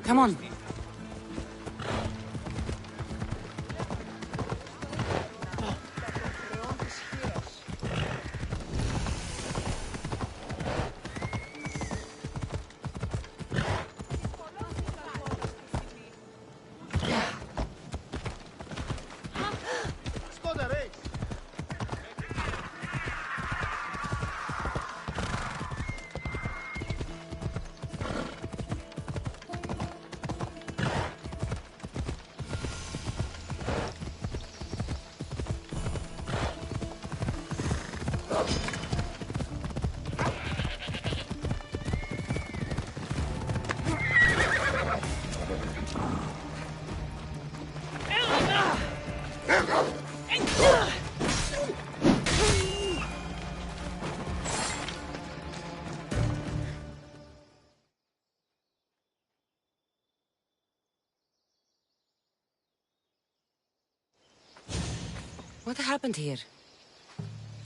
Come on. What happened here?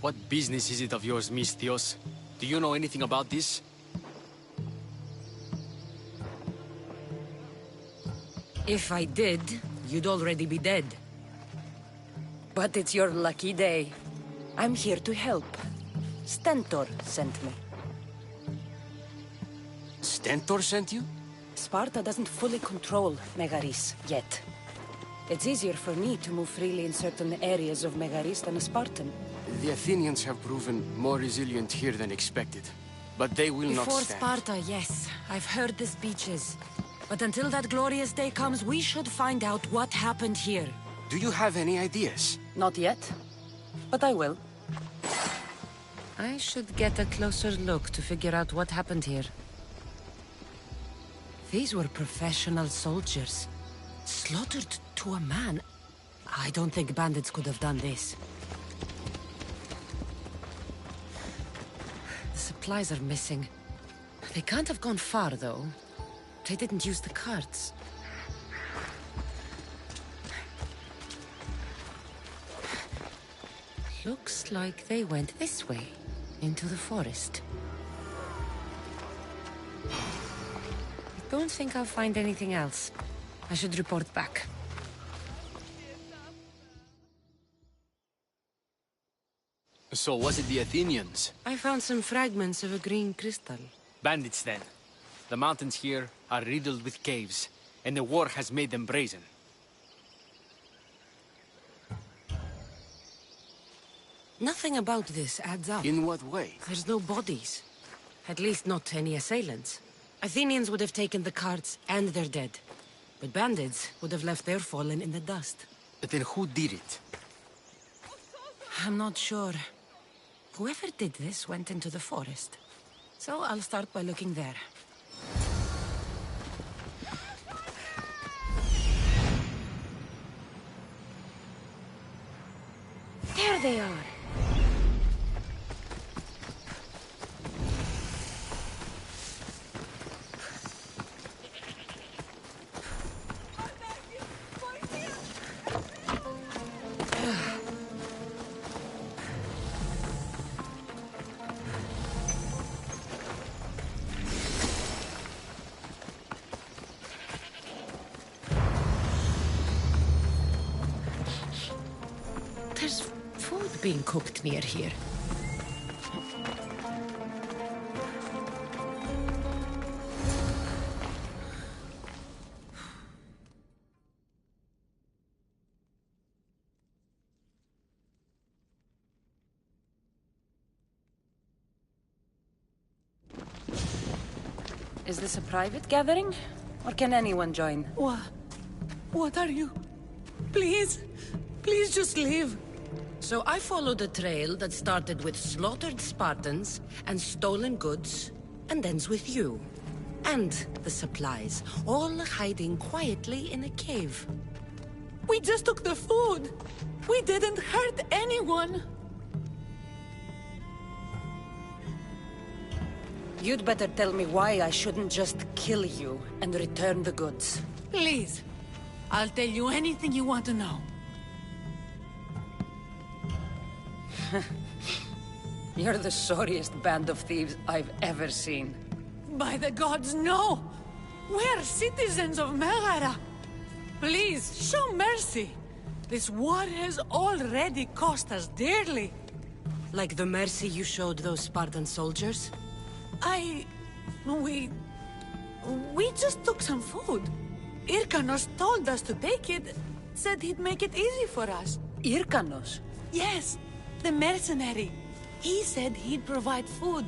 What business is it of yours, Mistios? Do you know anything about this? If I did, you'd already be dead. But it's your lucky day. I'm here to help. Stentor sent me. Stentor sent you? Sparta doesn't fully control Megaris yet. It's easier for me to move freely in certain areas of Megaris than a Spartan. The Athenians have proven more resilient here than expected. But they will not Before stand. Sparta, yes. I've heard the speeches. But until that glorious day comes, we should find out what happened here. Do you have any ideas? Not yet. But I will. I should get a closer look to figure out what happened here. These were professional soldiers. Slaughtered to a man. I don't think bandits could have done this. The supplies are missing. They can't have gone far, though. They didn't use the carts. Looks like they went this way, into the forest. I don't think I'll find anything else. I should report back. So was it the Athenians? I found some fragments of a green crystal. Bandits, then. The mountains here are riddled with caves, and the war has made them brazen. Nothing about this adds up. In what way? There's no bodies. At least not any assailants. Athenians would have taken the carts and their dead. But bandits would have left their fallen in the dust. But then who did it? I'm not sure. Whoever did this went into the forest. So I'll start by looking there. There they are! There's food being cooked near here. Is this a private gathering? Or can anyone join? What are you? Please? Please just leave. So I followed a trail that started with slaughtered Spartans and stolen goods, and ends with you. And the supplies, all hiding quietly in a cave. We just took the food. We didn't hurt anyone. You'd better tell me why I shouldn't just kill you and return the goods. Please. I'll tell you anything you want to know. You're the sorriest band of thieves I've ever seen. By the gods, no! We're citizens of Megara. Please, show mercy. This war has already cost us dearly. Like the mercy you showed those Spartan soldiers? We just took some food. Irkanos told us to take it, said he'd make it easy for us. Irkanos? Yes, the mercenary. He said he'd provide food.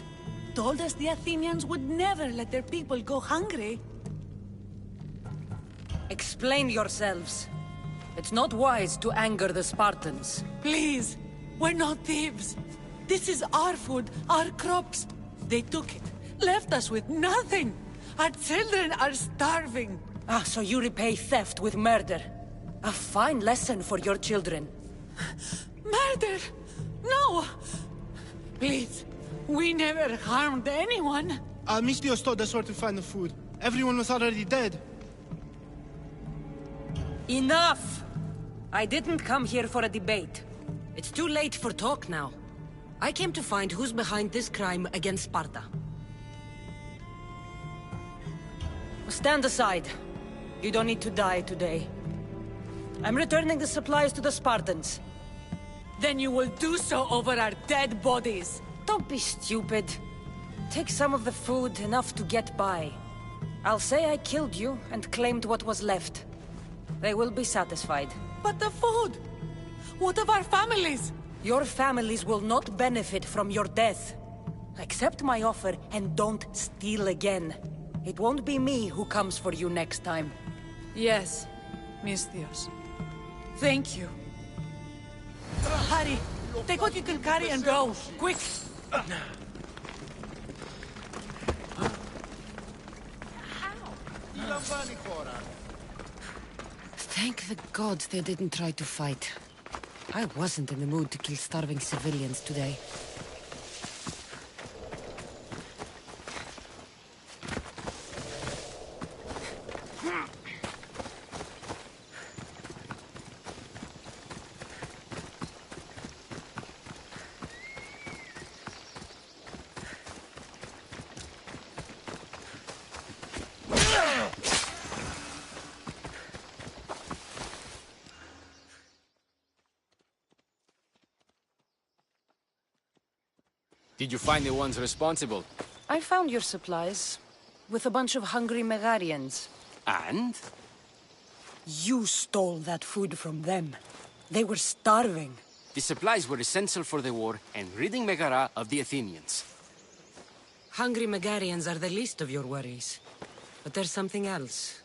Told us the Athenians would never let their people go hungry. Explain yourselves. It's not wise to anger the Spartans. Please, we're not thieves. This is our food, our crops. They took it, left us with nothing. Our children are starving. Ah, so you repay theft with murder. A fine lesson for your children. Murder? No! Please, we never harmed anyone. Mistios told us where to find the food. Everyone was already dead. Enough! I didn't come here for a debate. It's too late for talk now. I came to find who's behind this crime against Sparta. Stand aside. You don't need to die today. I'm returning the supplies to the Spartans. Then you will do so over our dead bodies. Don't be stupid. Take some of the food, enough to get by. I'll say I killed you and claimed what was left. They will be satisfied. But the food! What of our families? Your families will not benefit from your death. Accept my offer and don't steal again. It won't be me who comes for you next time. Yes, Mistios. Thank you. Hurry! Take what you can carry and go! Quick! Thank the gods they didn't try to fight. I wasn't in the mood to kill starving civilians today. Did you find the ones responsible? I found your supplies, with a bunch of hungry Megarians. And? You stole that food from them. They were starving. The supplies were essential for the war and ridding Megara of the Athenians. Hungry Megarians are the least of your worries. But there's something else.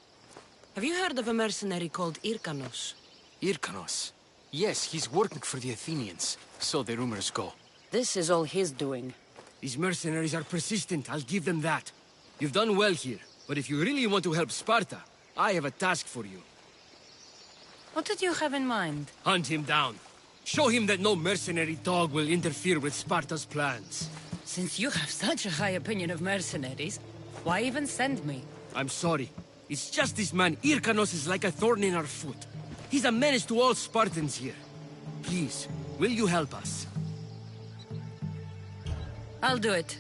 Have you heard of a mercenary called Irkanos? Irkanos? Yes, he's working for the Athenians. So the rumors go. This is all his doing. These mercenaries are persistent, I'll give them that. You've done well here, but if you really want to help Sparta, I have a task for you. What did you have in mind? Hunt him down. Show him that no mercenary dog will interfere with Sparta's plans. Since you have such a high opinion of mercenaries, why even send me? I'm sorry. It's just this man Irkanos is like a thorn in our foot. He's a menace to all Spartans here. Please, will you help us? I'll do it.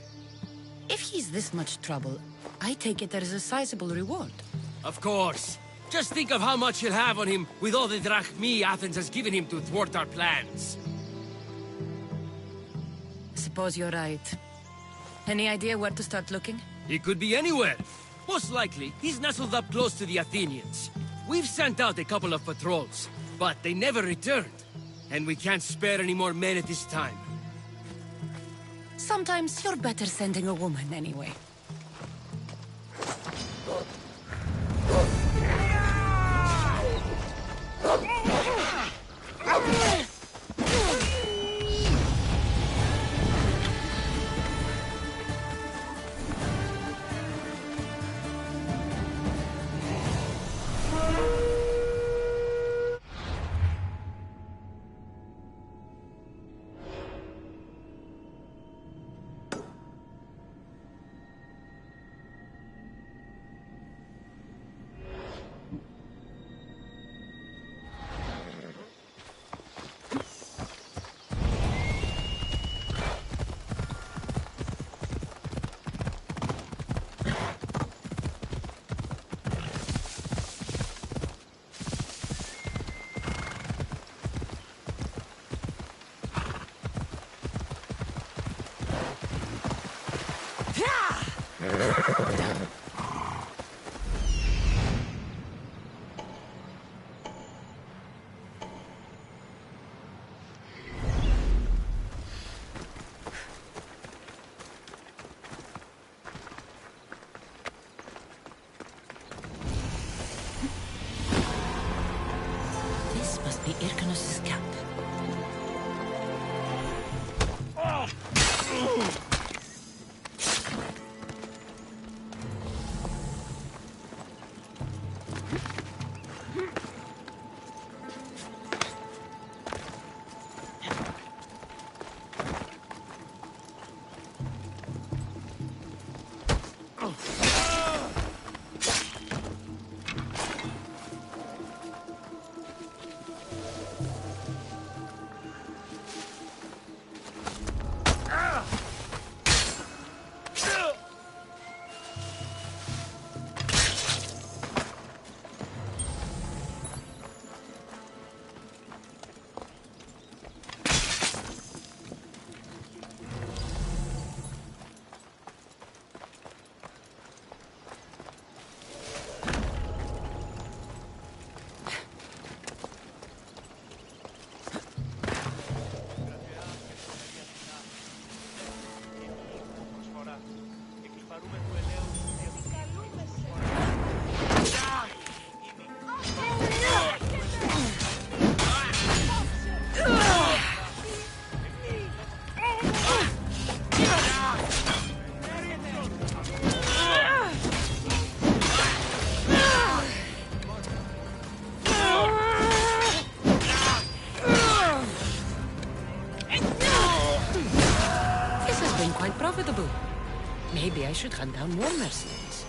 If he's this much trouble, I take it there is a sizable reward. Of course. Just think of how much he'll have on him with all the drachmi Athens has given him to thwart our plans. Suppose you're right. Any idea where to start looking? He could be anywhere. Most likely, he's nestled up close to the Athenians. We've sent out a couple of patrols, but they never returned. And we can't spare any more men at this time. Sometimes you're better sending a woman anyway. must be Irkanos' camp. Quite profitable. Maybe I should hunt down more mercenaries.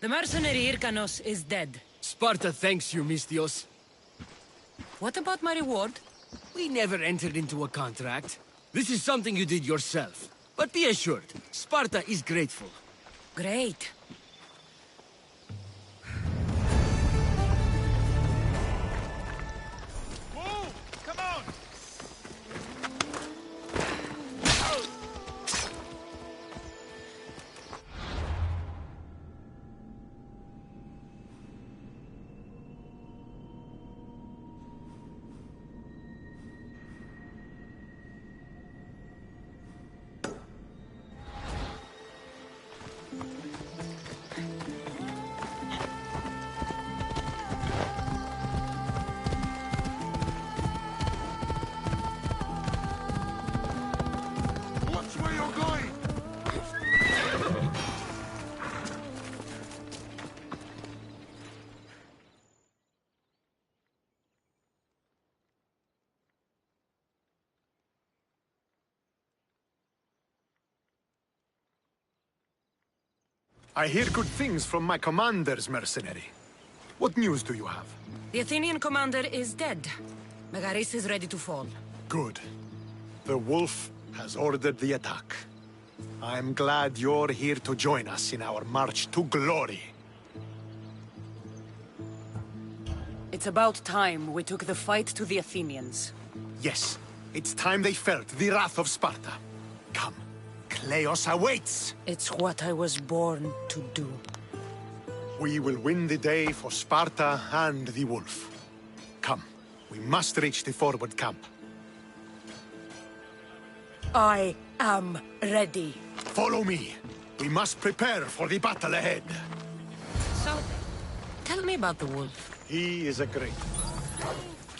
The mercenary Irkanos is dead. Sparta thanks you, Mistios. What about my reward? We never entered into a contract. This is something you did yourself. But be assured, Sparta is grateful. Great. I hear good things from my commander's mercenary. What news do you have? The Athenian commander is dead. Megaris is ready to fall. Good. The wolf has ordered the attack. I'm glad you're here to join us in our march to glory. It's about time we took the fight to the Athenians. Yes, it's time they felt the wrath of Sparta. Come, Kleos awaits! It's what I was born to do. We will win the day for Sparta and the wolf. Come, we must reach the forward camp. I am ready. Follow me. We must prepare for the battle ahead. So, tell me about the wolf. He is a great man.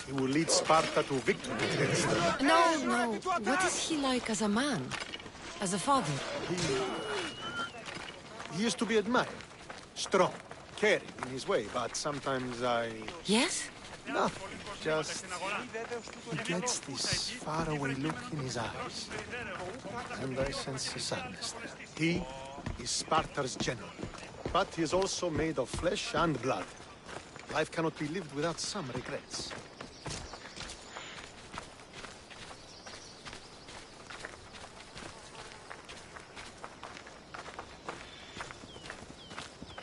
He will lead Sparta to victory against them. No. What is he like as a man? As a father? He is to be admired. Strong, caring in his way, but sometimes I... Yes? Nothing. Just... He gets this faraway look in his eyes. And I sense a sadness there. He is Sparta's general. But he is also made of flesh and blood. Life cannot be lived without some regrets.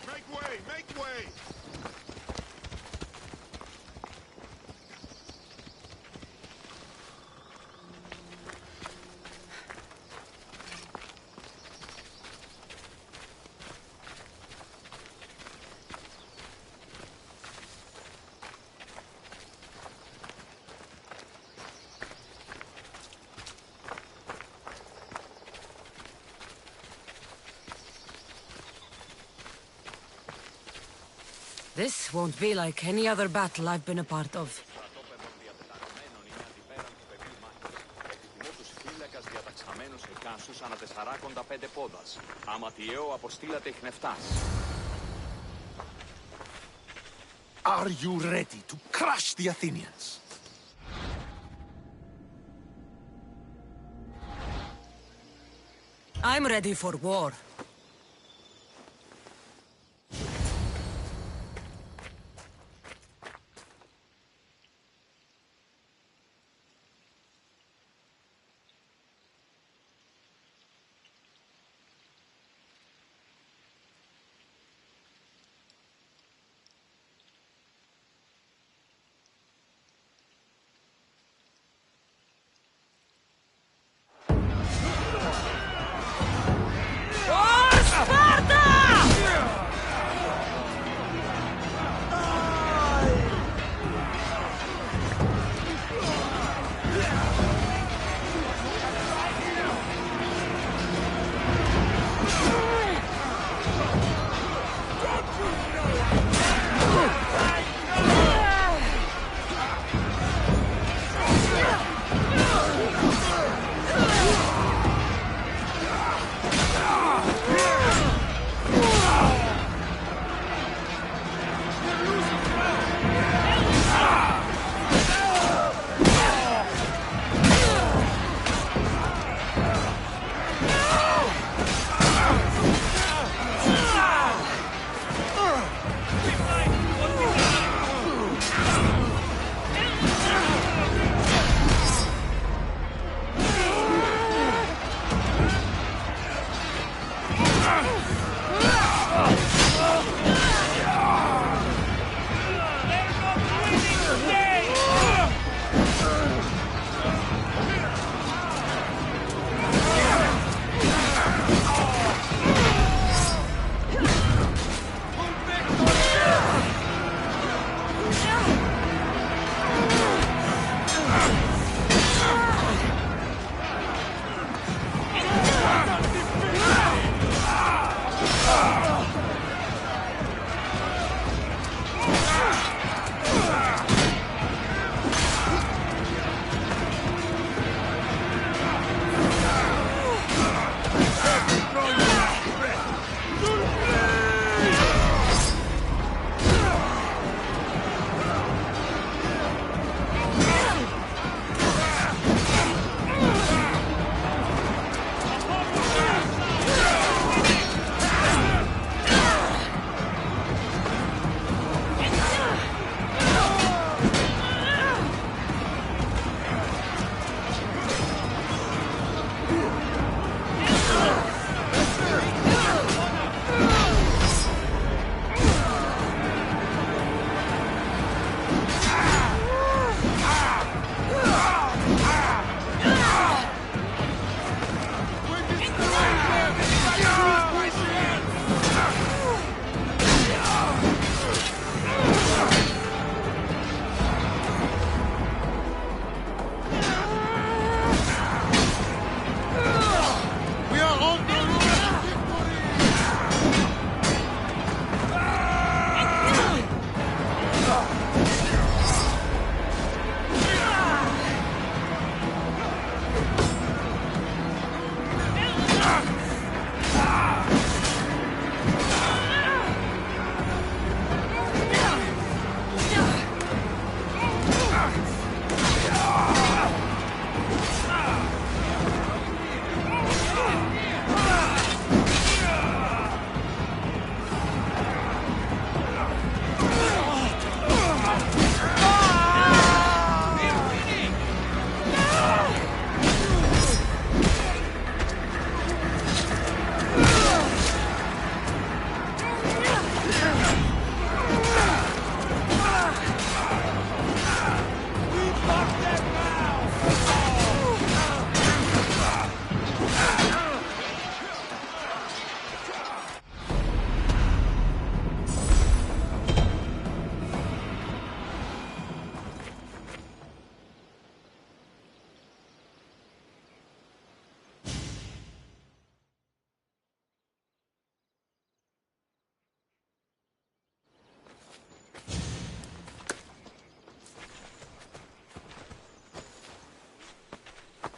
Make way! Make way! This won't be like any other battle I've been a part of. Are you ready to crush the Athenians? I'm ready for war. Oh!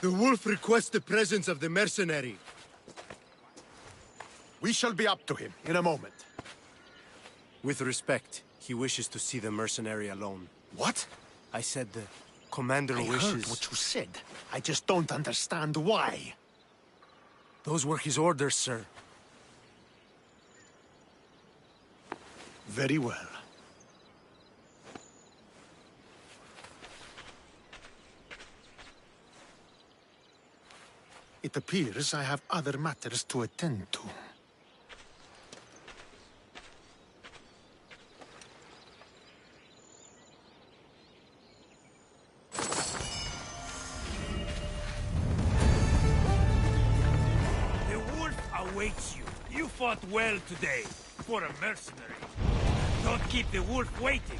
The wolf requests the presence of the mercenary. We shall be up to him in a moment. With respect, he wishes to see the mercenary alone. What? I said the commander I wishes... heard what you said. I just don't understand why. Those were his orders, sir. Very well. It appears I have other matters to attend to. The wolf awaits you. You fought well today, for a mercenary. Don't keep the wolf waiting.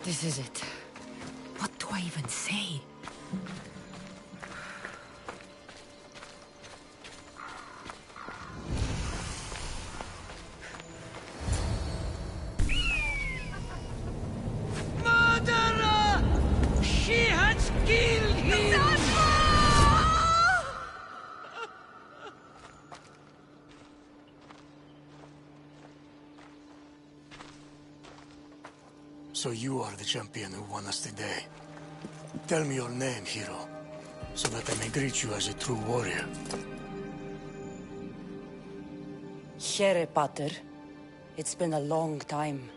This is it. What do I even say? Murderer! She has killed him! So you are the champion who won us today. Tell me your name, hero, so that I may greet you as a true warrior. Here, Pater. It's been a long time.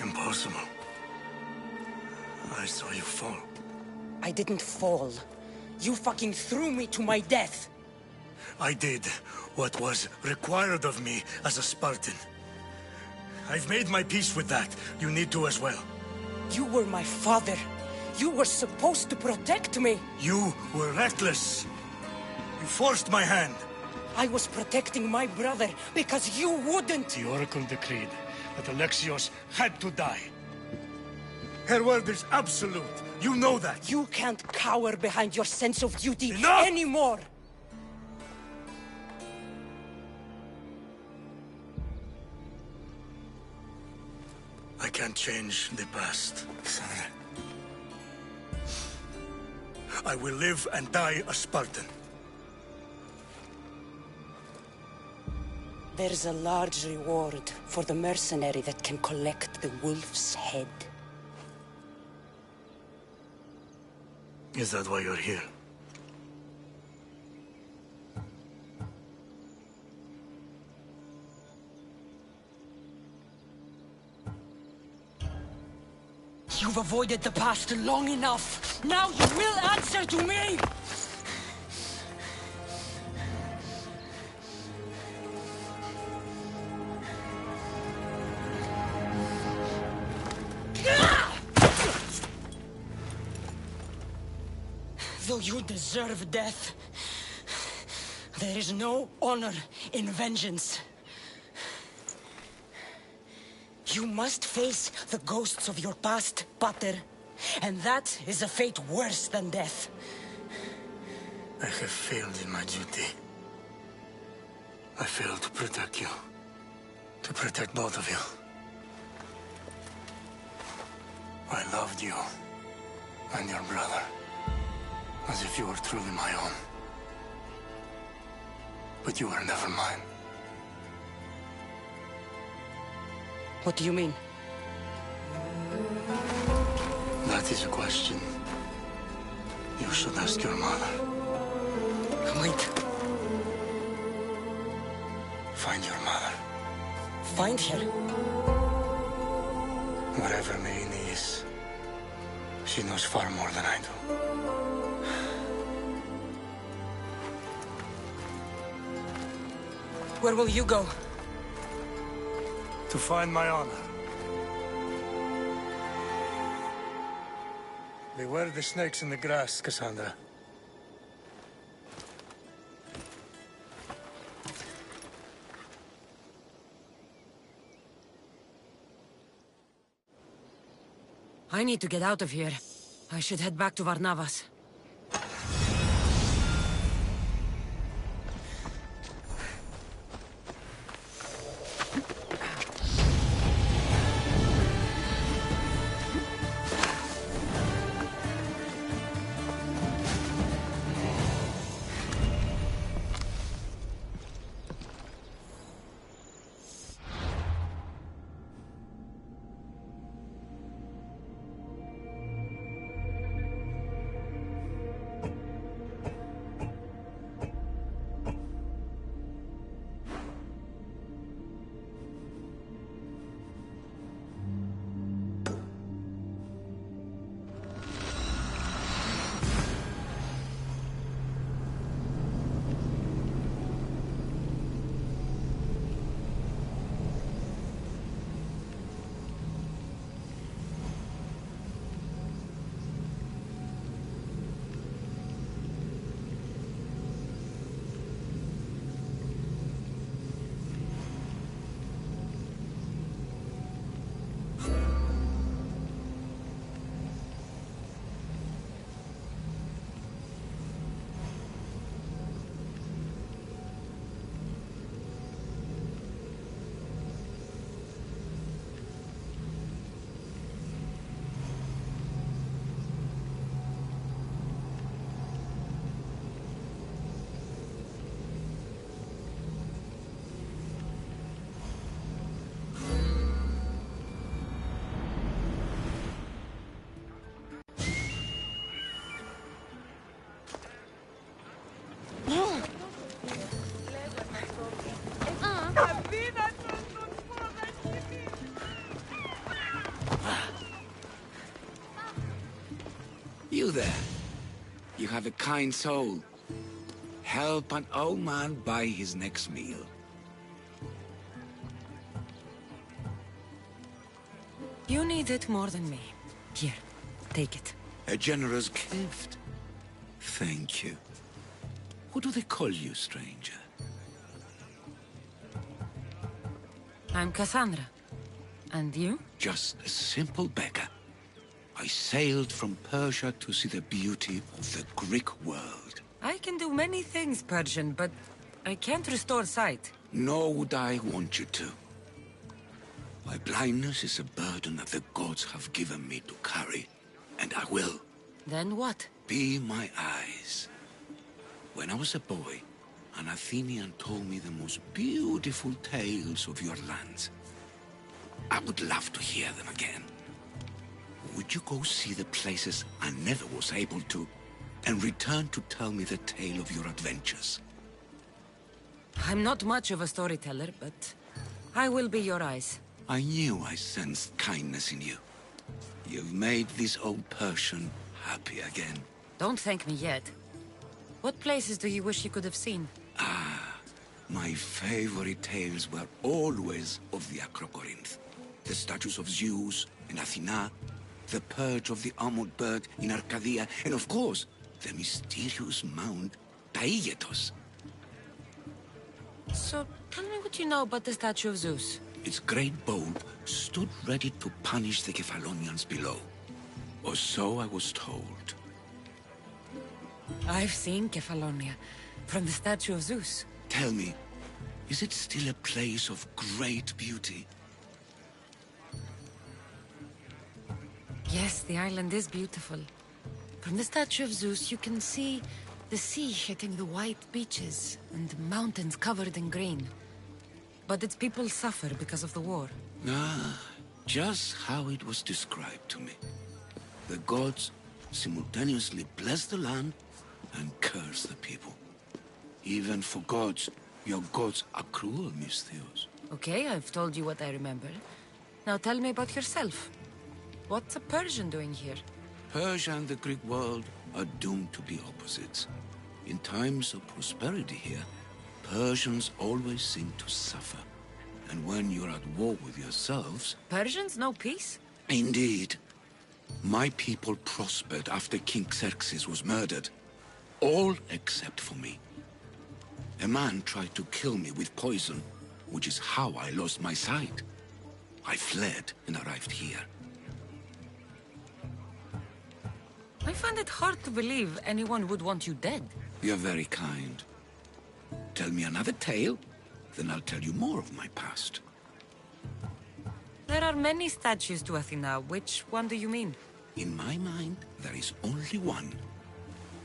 Impossible. I saw you fall. I didn't fall. You fucking threw me to my death. I did what was required of me as a Spartan. I've made my peace with that. You need to as well. You were my father. You were supposed to protect me. You were reckless. You forced my hand. I was protecting my brother because you wouldn't. The Oracle decreed that Alexios had to die. Her word is absolute. You know that. You can't cower behind your sense of duty Enough! anymore. I can't change the past, Cassandra. I will live and die a Spartan. There's a large reward for the mercenary that can collect the wolf's head. Is that why you're here? You've avoided the past long enough. Now you will answer to me! Though you deserve death, there is no honor in vengeance. You must face the ghosts of your past, Pater. And that is a fate worse than death. I have failed in my duty. I failed to protect you. To protect both of you. I loved you and your brother as if you were truly my own. But you were never mine. What do you mean? That is a question you should ask your mother. Wait. Find your mother. Find her? Wherever Meini is, she knows far more than I do. Where will you go? To find my honor. Beware the snakes in the grass, Cassandra. I need to get out of here. I should head back to Varnavas. you there? You have a kind soul. Help an old man buy his next meal. You need it more than me. Here, take it. A generous gift. Thank you. What do they call you, stranger? I'm Cassandra. And you? Just a simple beggar. I sailed from Persia to see the beauty of the Greek world. I can do many things, Persian, but I can't restore sight. Nor would I want you to. My blindness is a burden that the gods have given me to carry, and I will. Then what? Be my eyes. When I was a boy, an Athenian told me the most beautiful tales of your lands. I would love to hear them again. Would you go see the places I never was able to, and return to tell me the tale of your adventures? I'm not much of a storyteller, but I will be your eyes. I knew I sensed kindness in you. You've made this old Persian happy again. Don't thank me yet. What places do you wish you could have seen? My favorite tales were always of the Acrocorinth. The statues of Zeus in Athena, the perch of the armored bird in Arcadia, and of course, the mysterious mound Taigetos. So, tell me what you know about the statue of Zeus. Its great bulb stood ready to punish the Kephalonians below. Or so I was told. I've seen Kephallonia, from the statue of Zeus. Tell me, is it still a place of great beauty? Yes, the island is beautiful. From the statue of Zeus, you can see the sea hitting the white beaches and mountains covered in green. But its people suffer because of the war. Just how it was described to me. The gods simultaneously bless the land and curse the people. Even for gods, your gods are cruel, Misthios. Okay, I've told you what I remember. Now tell me about yourself. What's a Persian doing here? Persia and the Greek world are doomed to be opposites. In times of prosperity here, Persians always seem to suffer. And when you're at war with yourselves... Persians know peace? Indeed. My people prospered after King Xerxes was murdered. All except for me. A man tried to kill me with poison, which is how I lost my sight. I fled and arrived here. I find it hard to believe anyone would want you dead. You're very kind. Tell me another tale, then I'll tell you more of my past. There are many statues to Athena. Which one do you mean? In my mind, there is only one.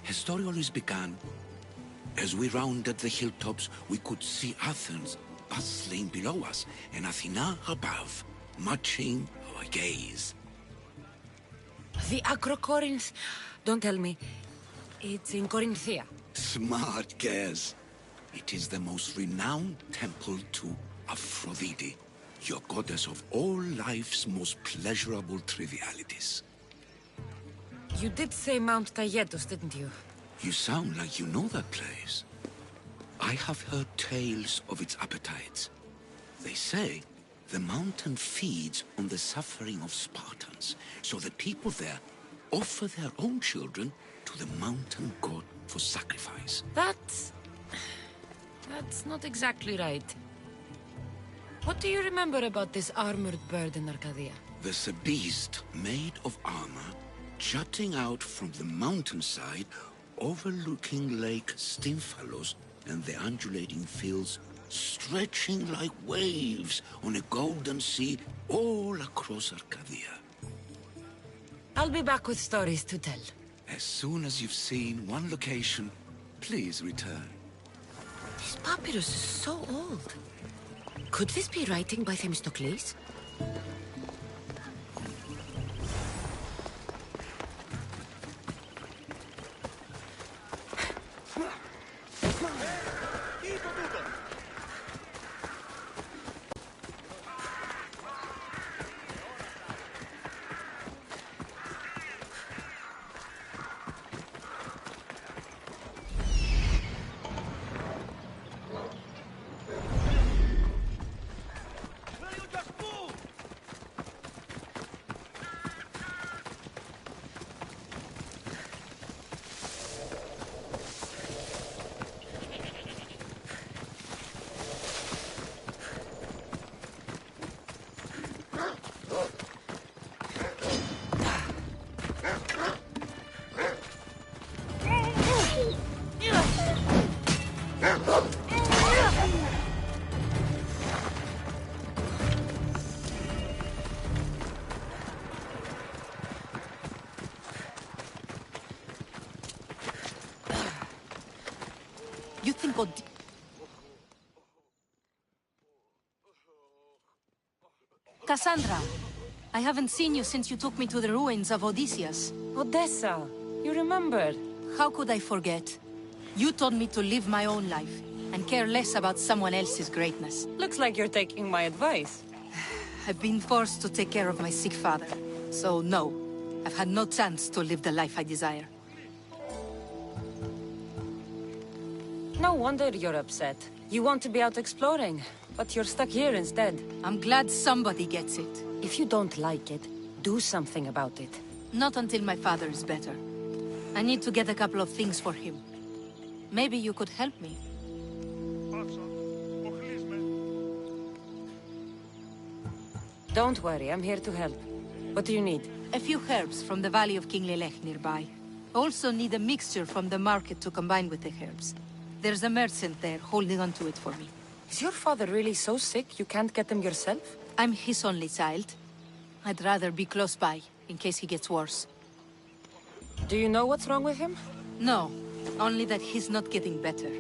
Her story always began. As we rounded the hilltops, we could see Athens bustling below us, and Athena above, matching our gaze. The Acrocorinth? Don't tell me. It's in Corinthia. Smart guess. It is the most renowned temple to Aphrodite, your goddess of all life's most pleasurable trivialities. You did say Mount Taygetos, didn't you? You sound like you know that place. I have heard tales of its appetites. They say the mountain feeds on the suffering of Spartans, so the people there offer their own children to the mountain god for sacrifice. That's not exactly right. What do you remember about this armored bird in Arcadia? There's a beast made of armor jutting out from the mountainside, overlooking Lake Stymphalos and the undulating fields stretching like waves on a golden sea all across Arcadia. I'll be back with stories to tell. As soon as you've seen one location, please return. This papyrus is so old. Could this be writing by Themistocles? You think Cassandra, I haven't seen you since you took me to the ruins of Odysseus. Odessa, you remember? How could I forget? You told me to live my own life and care less about someone else's greatness. Looks like you're taking my advice. I've been forced to take care of my sick father. So no, I've had no chance to live the life I desire. No wonder you're upset. You want to be out exploring, but you're stuck here instead. I'm glad somebody gets it. If you don't like it, do something about it. Not until my father is better. I need to get a couple of things for him. Maybe you could help me. Don't worry, I'm here to help. What do you need? A few herbs from the Valley of King Lelech nearby. Also need a mixture from the market to combine with the herbs. There's a merchant there holding on to it for me. Is your father really so sick you can't get him yourself? I'm his only child. I'd rather be close by, in case he gets worse. Do you know what's wrong with him? No, only that he's not getting better.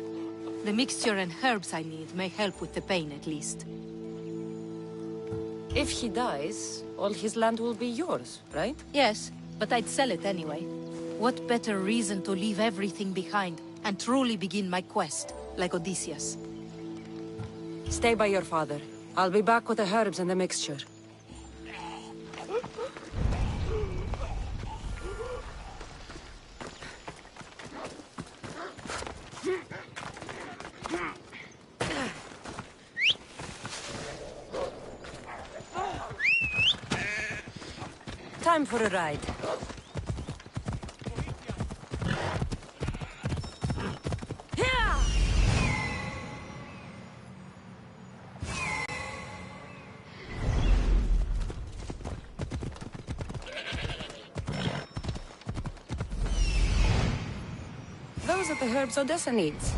The mixture and herbs I need may help with the pain at least. If he dies, all his land will be yours, right? Yes, but I'd sell it anyway. What better reason to leave everything behind and truly begin my quest, like Odysseus? Stay by your father. I'll be back with the herbs and the mixture. Time for a ride. Those are the herbs Odessa needs.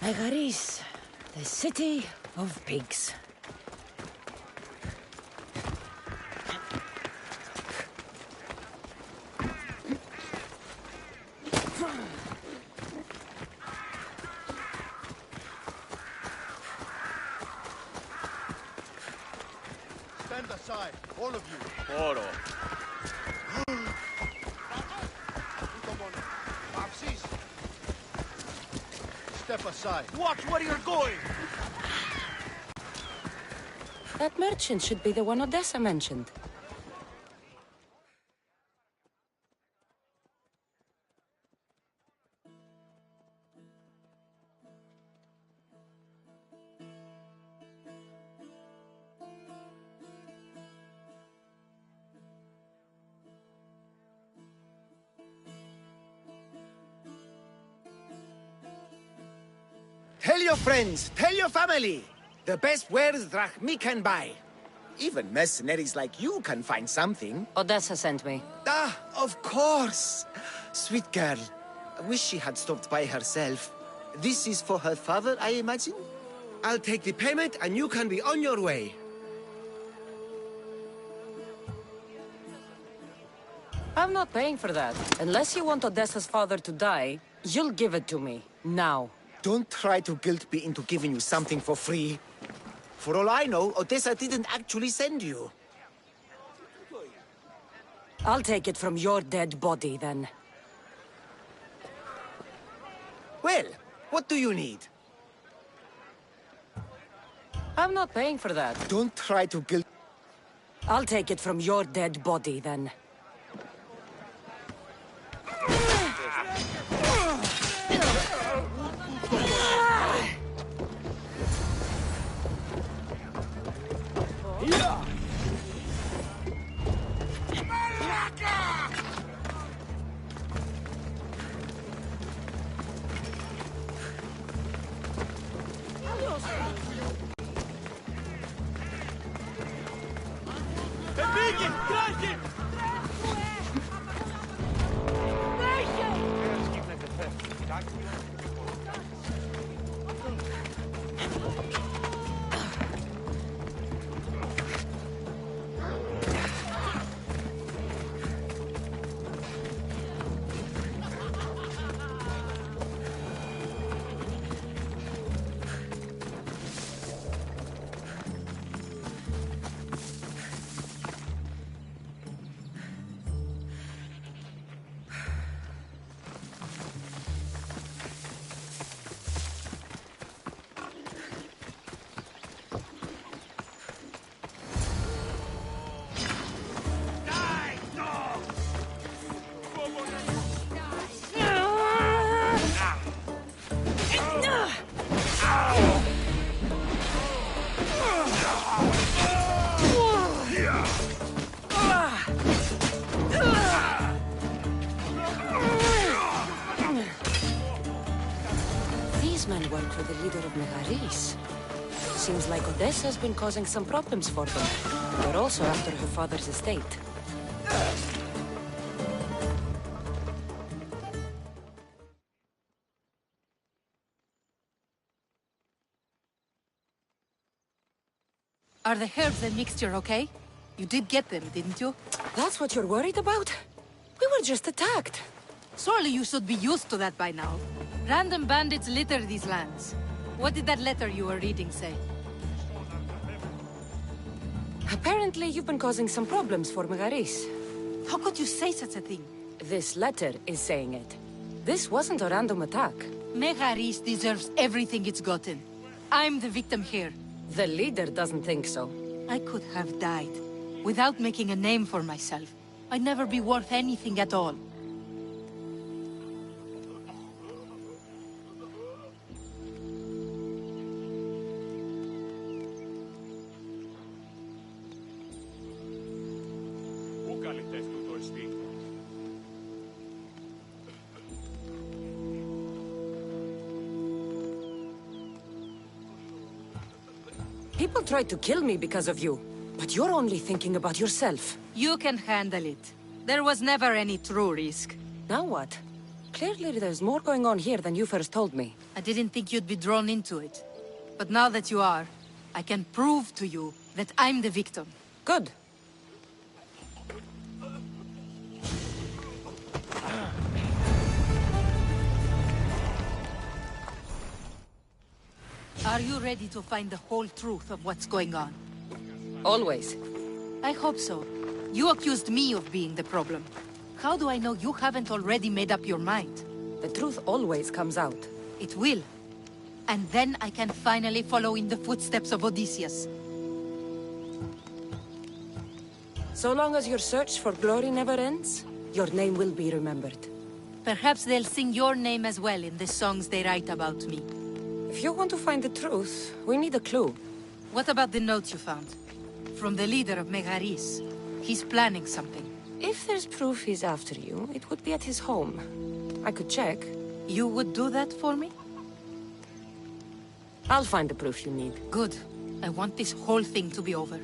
Megaris, the city of pigs. Stand aside, all of you. Oro. Step aside. Watch where you're going! That merchant should be the one Odessa mentioned. Tell your friends, tell your family. The best wares drachmi can buy. Even mercenaries like you can find something. Odessa sent me. Ah, of course. Sweet girl. I wish she had stopped by herself. This is for her father, I imagine? I'll take the payment and you can be on your way. I'm not paying for that. Unless you want Odessa's father to die, you'll give it to me. Now. Don't try to guilt me into giving you something for free. For all I know, Odessa didn't actually send you. I'll take it from your dead body, then. Well, what do you need? I'm not paying for that. Don't try to guilt... I'll take it from your dead body, then. These men work for the leader of Megaris. Seems like Odessa's been causing some problems for them. They're also after her father's estate. Are the herbs and mixture okay? You did get them, didn't you? That's what you're worried about? We were just attacked. Surely you should be used to that by now. Random bandits litter these lands. What did that letter you were reading say? Apparently you've been causing some problems for Megaris. How could you say such a thing? This letter is saying it. This wasn't a random attack. Megaris deserves everything it's gotten. I'm the victim here. The leader doesn't think so. I could have died. Without making a name for myself. I'd never be worth anything at all. People tried to kill me because of you, but you're only thinking about yourself. You can handle it. There was never any true risk. Now what? Clearly there's more going on here than you first told me. I didn't think you'd be drawn into it. But now that you are, I can prove to you that I'm the victim. Good. Are you ready to find the whole truth of what's going on? Always. I hope so. You accused me of being the problem. How do I know you haven't already made up your mind? The truth always comes out. It will. And then I can finally follow in the footsteps of Odysseus. So long as your search for glory never ends, your name will be remembered. Perhaps they'll sing your name as well in the songs they write about me. If you want to find the truth, we need a clue. What about the note you found? From the leader of Megaris. He's planning something. If there's proof he's after you, it would be at his home. I could check. You would do that for me? I'll find the proof you need. Good. I want this whole thing to be over.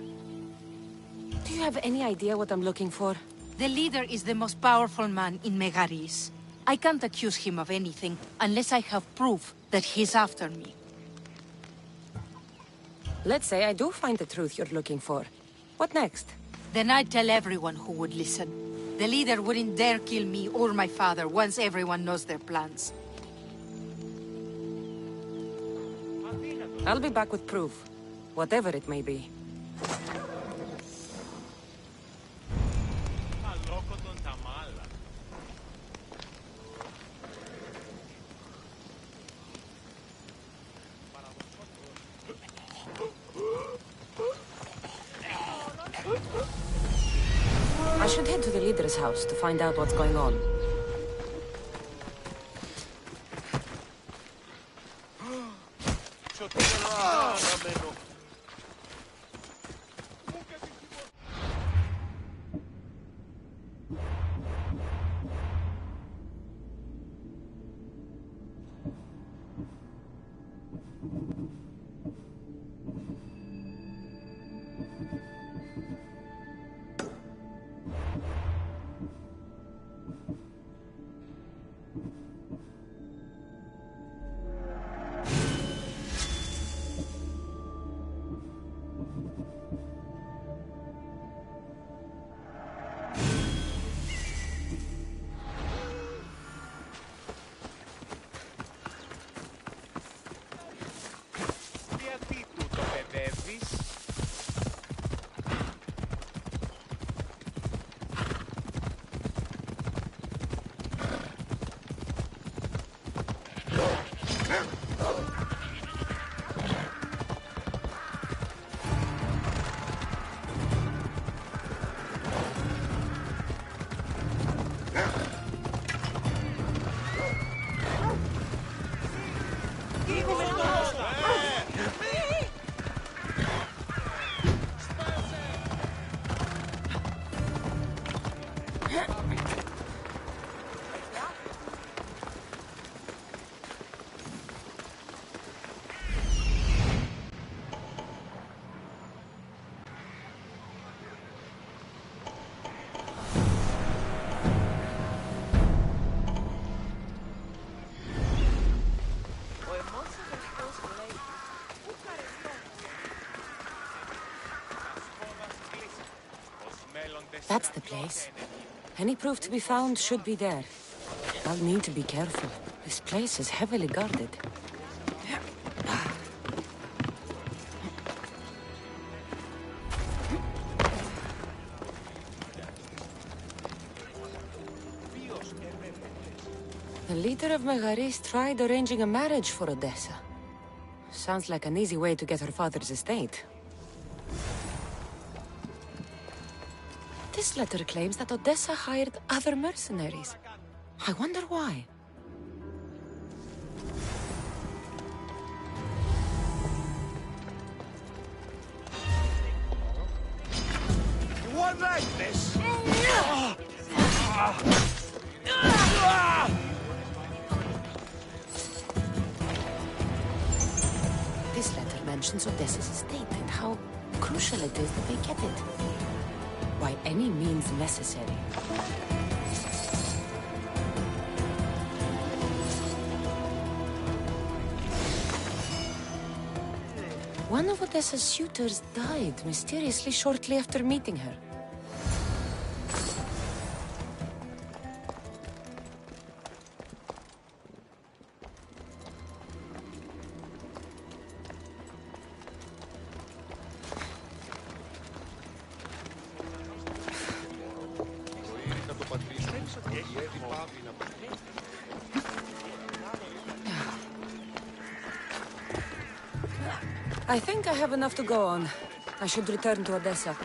Do you have any idea what I'm looking for? The leader is the most powerful man in Megaris. I can't accuse him of anything unless I have proof that he's after me. Let's say I do find the truth you're looking for. What next? Then I'd tell everyone who would listen. The leader wouldn't dare kill me or my father once everyone knows their plans. I'll be back with proof, whatever it may be. I should head to the leader's house to find out what's going on. That's the place. Any proof to be found should be there. I'll need to be careful. This place is heavily guarded. The leader of Megaris tried arranging a marriage for Odessa. Sounds like an easy way to get her father's estate. This letter claims that Odessa hired other mercenaries. I wonder why. You won't like this! This letter mentions Odessa's estate and how crucial it is that they get it. By any means necessary. One of Odessa's suitors died mysteriously shortly after meeting her. I think I have enough to go on. I should return to Odessa.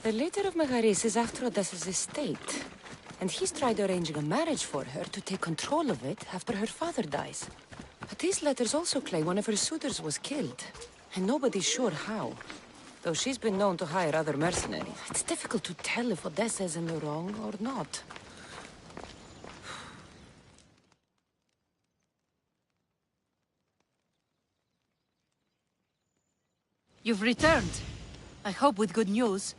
The leader of Megaris is after Odessa's estate, and he's tried arranging a marriage for her to take control of it after her father dies. But these letters also claim one of her suitors was killed, and nobody's sure how. Though she's been known to hire other mercenaries, it's difficult to tell if Odessa is in the wrong or not. You've returned. I hope with good news.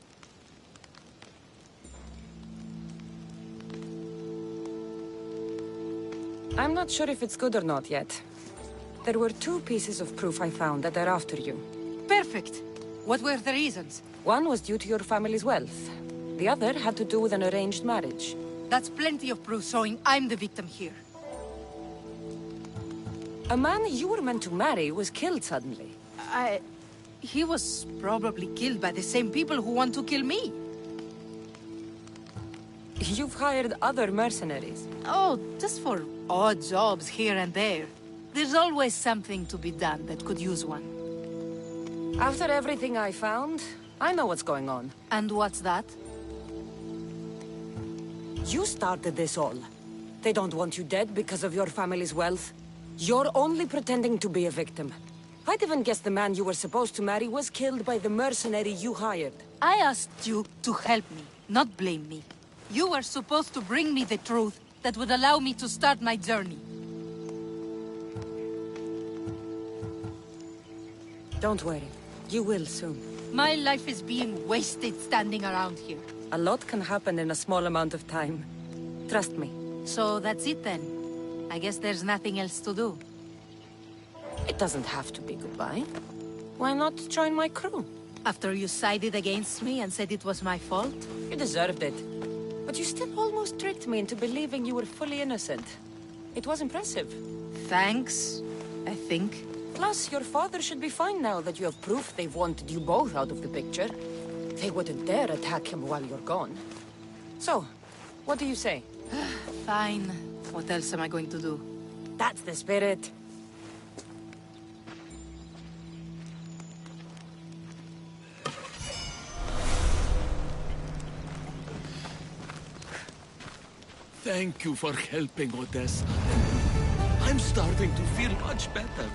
I'm not sure if it's good or not yet. There were 2 pieces of proof I found that are after you. Perfect. What were the reasons? One was due to your family's wealth. The other had to do with an arranged marriage. That's plenty of proof showing I'm the victim here. A man you were meant to marry was killed suddenly. He was probably killed by the same people who want to kill me. You've hired other mercenaries. Oh, just for odd jobs here and there. There's always something to be done that could use one. After everything I found, I know what's going on. And what's that? You started this all. They don't want you dead because of your family's wealth. You're only pretending to be a victim. I'd even guess the man you were supposed to marry was killed by the mercenary you hired. I asked you to help me, not blame me. You were supposed to bring me the truth that would allow me to start my journey. Don't worry. You will soon. My life is being wasted standing around here. A lot can happen in a small amount of time. Trust me. So that's it then. I guess there's nothing else to do. It doesn't have to be goodbye. Why not join my crew? After you sided against me and said it was my fault? You deserved it. But you still almost tricked me into believing you were fully innocent. It was impressive. Thanks, I think. Plus, your father should be fine now that you have proof they've wanted you both out of the picture. They wouldn't dare attack him while you're gone. So, what do you say? Fine. What else am I going to do? That's the spirit. Thank you for helping Odessa. I'm starting to feel much better.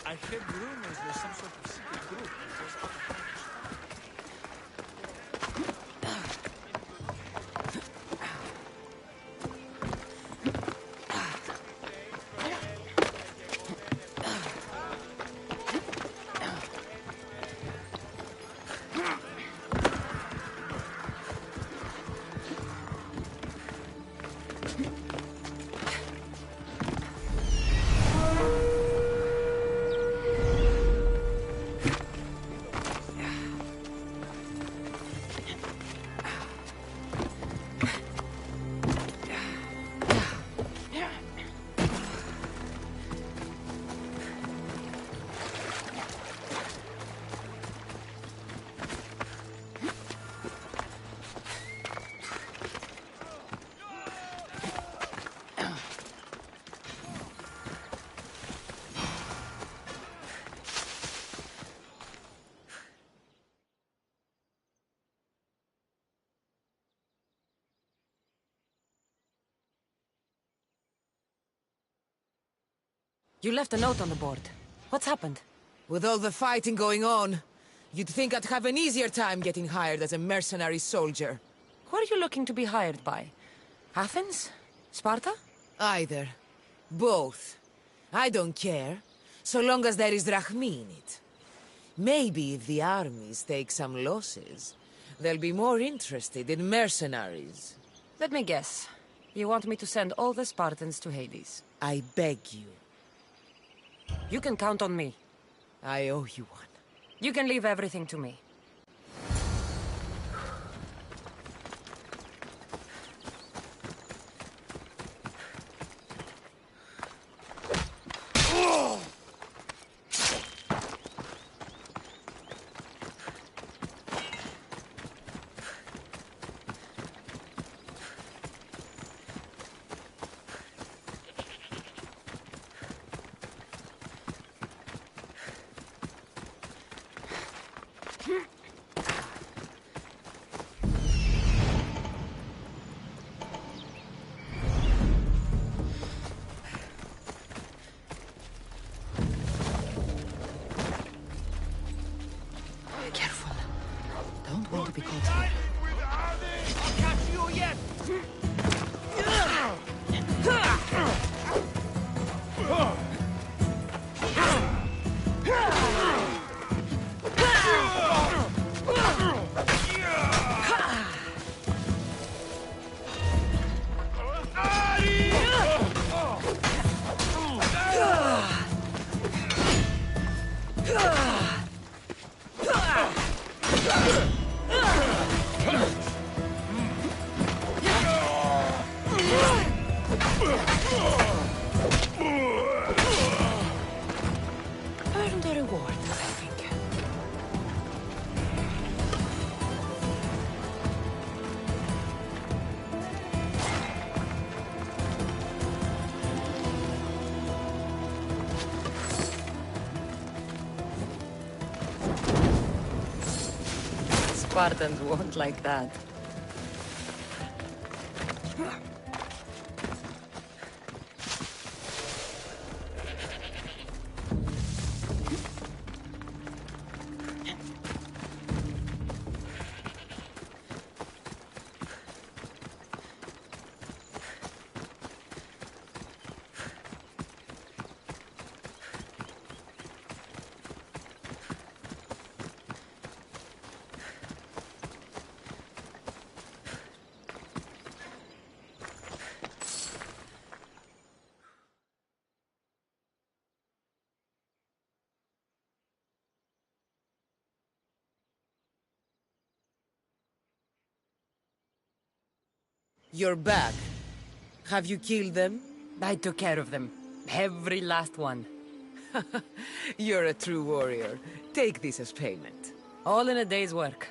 I heard rumors there's some sort of secret group that goes out of You left a note on the board. What's happened? With all the fighting going on, you'd think I'd have an easier time getting hired as a mercenary soldier. Who are you looking to be hired by? Athens? Sparta? Either. Both. I don't care, so long as there is drachmi in it. Maybe if the armies take some losses, they'll be more interested in mercenaries. Let me guess. You want me to send all the Spartans to Hades? I beg you. You can count on me. I owe you one. You can leave everything to me. Careful. Don't want to be caught here. I'll catch you yet! Earned a reward, I think. Spartans won't like that. You're back. Have you killed them? I took care of them. Every last one. You're a true warrior. Take this as payment. All in a day's work.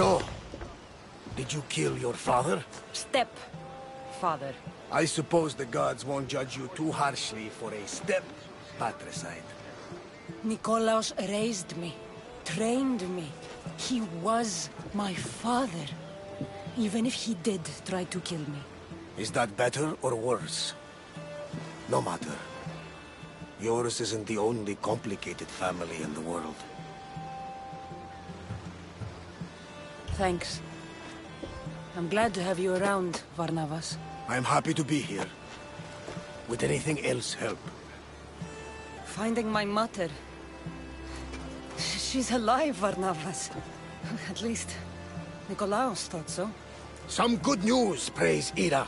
So, did you kill your father? Step-father. I suppose the gods won't judge you too harshly for a step-patricide. Nikolaos raised me, trained me. He was my father. Even if he did try to kill me. Is that better or worse? No matter. Yours isn't the only complicated family in the world. Thanks. I'm glad to have you around, Varnavas. I'm happy to be here. Would anything else help? Finding my mother. She's alive, Varnavas. At least, Nikolaos thought so. Some good news, praise Ira.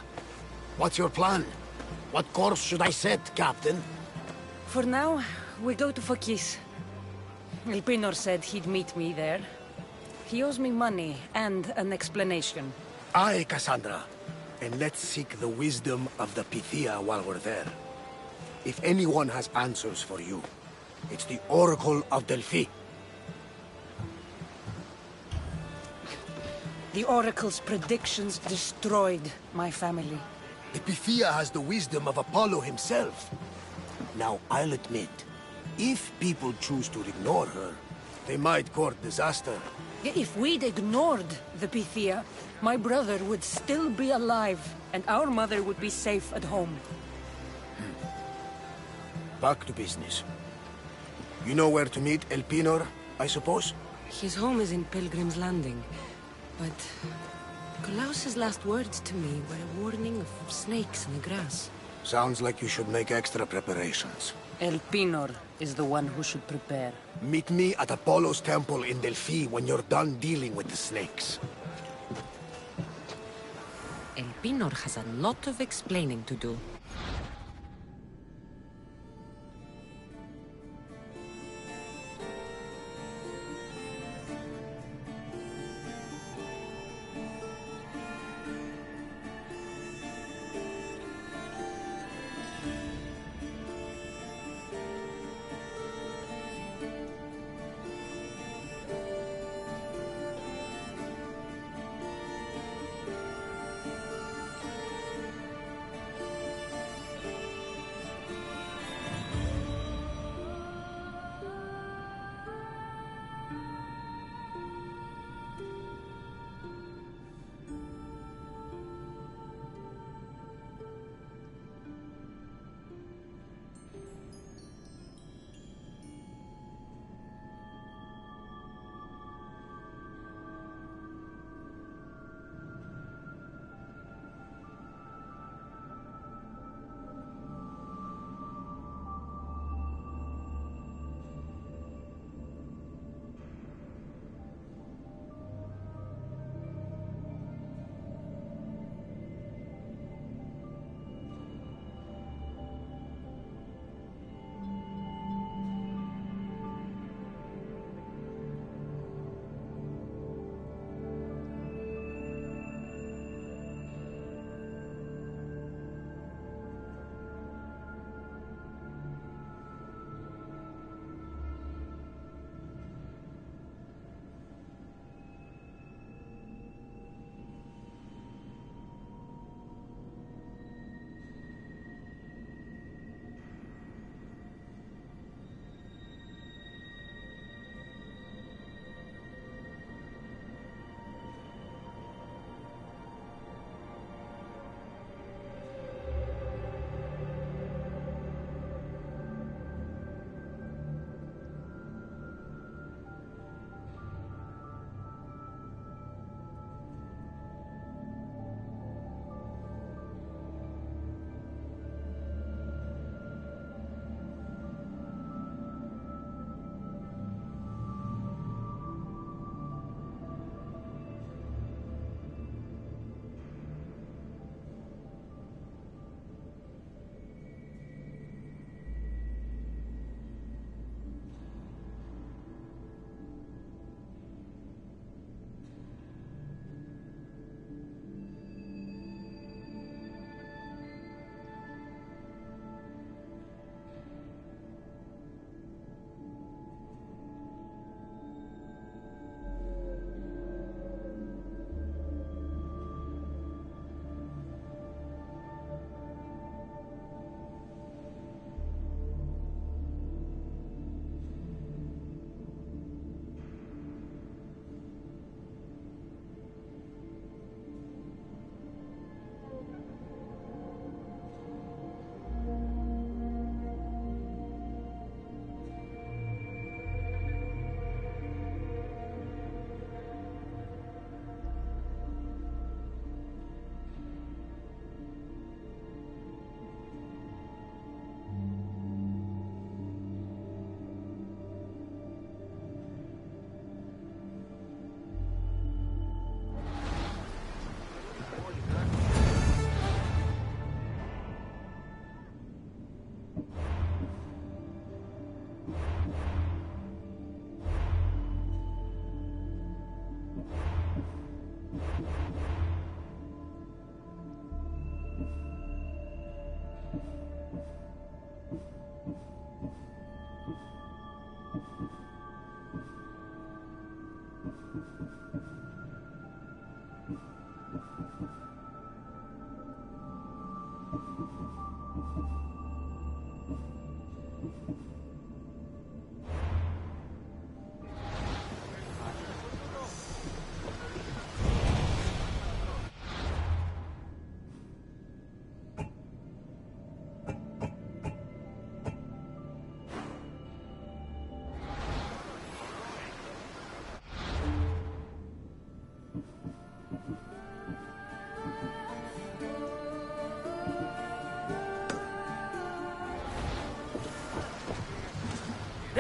What's your plan? What course should I set, Captain? For now, we go to Fakis. Elpinor said he'd meet me there. He owes me money and an explanation. Aye, Cassandra. And let's seek the wisdom of the Pythia while we're there. If anyone has answers for you, it's the Oracle of Delphi. The Oracle's predictions destroyed my family. The Pythia has the wisdom of Apollo himself. Now, I'll admit, if people choose to ignore her, they might court disaster. If we'd ignored the Pythia, my brother would still be alive, and our mother would be safe at home. Back to business. You know where to meet Elpinor, I suppose? His home is in Pilgrim's Landing, but Nikolaos's last words to me were a warning of snakes in the grass. Sounds like you should make extra preparations. Elpinor is the one who should prepare. Meet me at Apollo's temple in Delphi when you're done dealing with the snakes. Elpinor has a lot of explaining to do.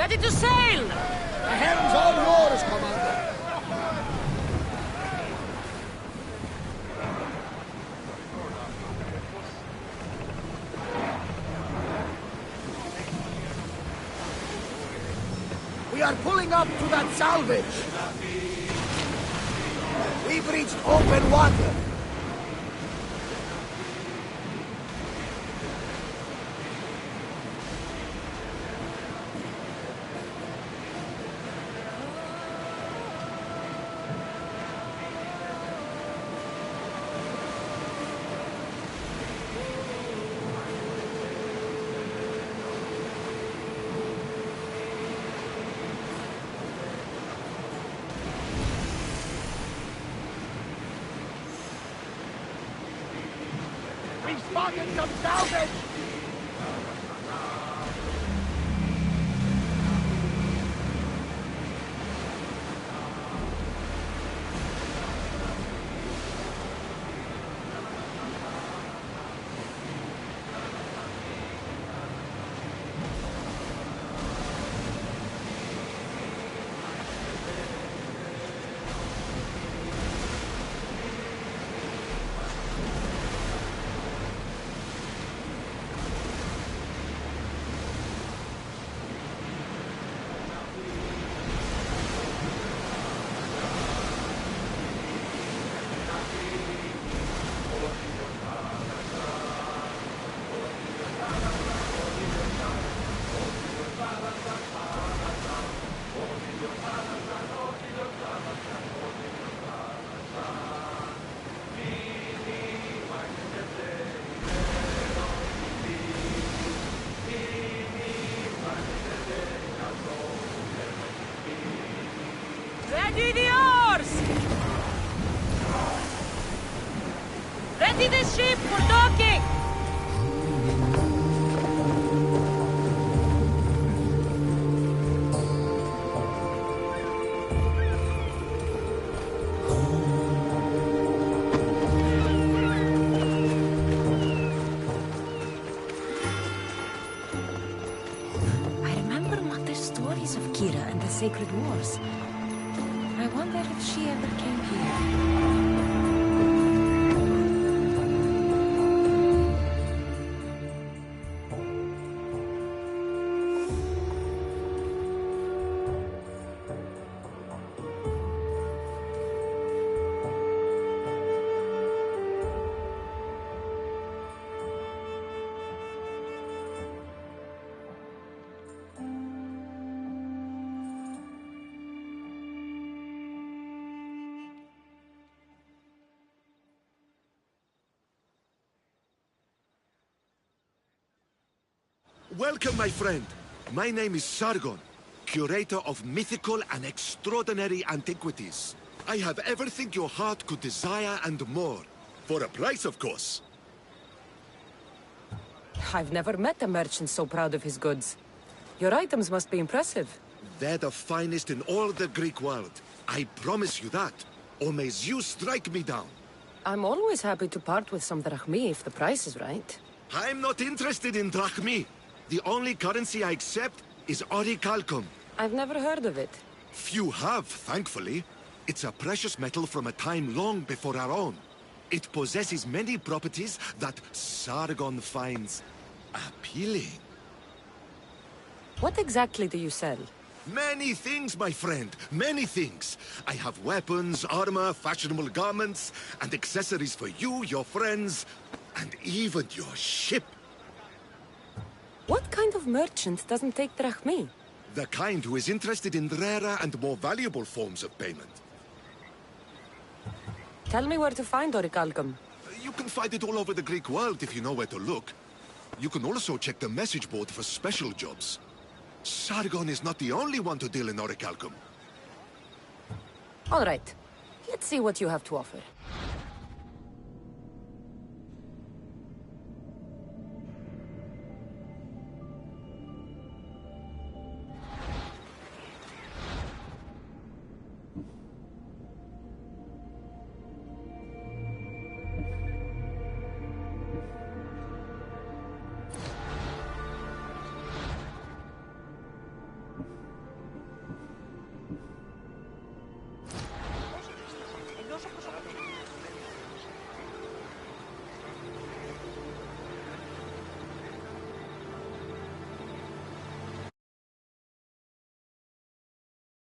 Ready to sail! The helm's all yours, Commander. We are pulling up to that salvage. We've reached open water. We've spotted some salvage! Ready the oars! Ready the ship for docking! I remember Mother's stories of Kira and the Sacred Wars. I wonder if she ever came here. Welcome, my friend. My name is Sargon, curator of mythical and extraordinary antiquities. I have everything your heart could desire and more. For a price, of course. I've never met a merchant so proud of his goods. Your items must be impressive. They're the finest in all the Greek world. I promise you that. Or may Zeus strike me down. I'm always happy to part with some drachmi if the price is right. I'm not interested in drachmi. The only currency I accept is orichalcum. I've never heard of it. Few have, thankfully. It's a precious metal from a time long before our own. It possesses many properties that Sargon finds appealing. What exactly do you sell? Many things, my friend. Many things. I have weapons, armor, fashionable garments, and accessories for you, your friends, and even your ship. What kind of merchant doesn't take drachmi? The kind who is interested in rarer and more valuable forms of payment. Tell me where to find orichalcum. You can find it all over the Greek world if you know where to look. You can also check the message board for special jobs. Sargon is not the only one to deal in orichalcum. All right. Let's see what you have to offer.